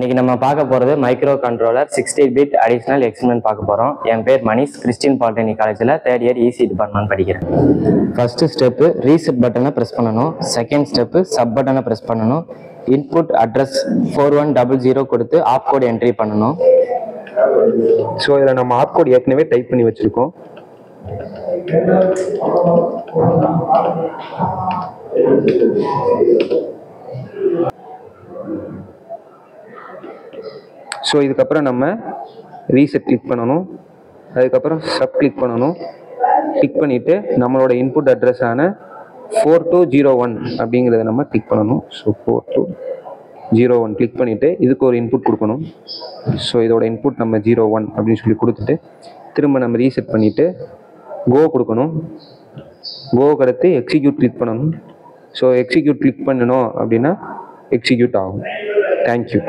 இன்னைக்கு நம்ம பார்க்க போகிறது மைக்ரோ கண்ட்ரோலர் 16-பிட் அடிஷ்னல் எக்ஸ்பெரிமெண்ட் பார்க்க போகிறோம். என் பேர் மணிஷ், கிறிஸ்டின் பாலிடெக்னிக் காலேஜில் 3rd இயர் இசி டிபார்ட்மெண்ட் படிக்கிறேன். ஃபர்ஸ்ட் ஸ்டெப்பு ரீசெட் பட்டனை ப்ரெஸ் பண்ணணும். செகண்ட் ஸ்டெப்பு சப் பட்டனை ப்ரெஸ் பண்ணணும். இன்புட் அட்ரஸ் 4100 கொடுத்து ஆப் கோட் என்ட்ரி பண்ணணும். ஸோ இதில் நம்ம ஆப் கோட் ஏற்கனவே டைப் பண்ணி வச்சுருக்கோம். ஸோ இதுக்கப்புறம் நம்ம ரீசெட் கிளிக் பண்ணணும். அதுக்கப்புறம் சப் கிளிக் பண்ணணும். கிளிக் பண்ணிவிட்டு நம்மளோட இன்புட் அட்ரஸான 4201 அப்படிங்கிறத நம்ம கிளிக் பண்ணணும். ஸோ 4201 கிளிக் பண்ணிவிட்டு இதுக்கு ஒரு இன்புட் கொடுக்கணும். ஸோ இதோட இன்புட் நம்ம 01 அப்படின்னு சொல்லி கொடுத்துட்டு திரும்ப நம்ம ரீசெட் பண்ணிவிட்டு கோ கொடுக்கணும். கோவுக்கு அடுத்து எக்ஸிக்யூட் கிளிக் பண்ணணும். ஸோ எக்ஸிக்யூட் கிளிக் பண்ணணும் அப்படின்னா எக்ஸிக்யூட் ஆகும். தேங்க்யூ.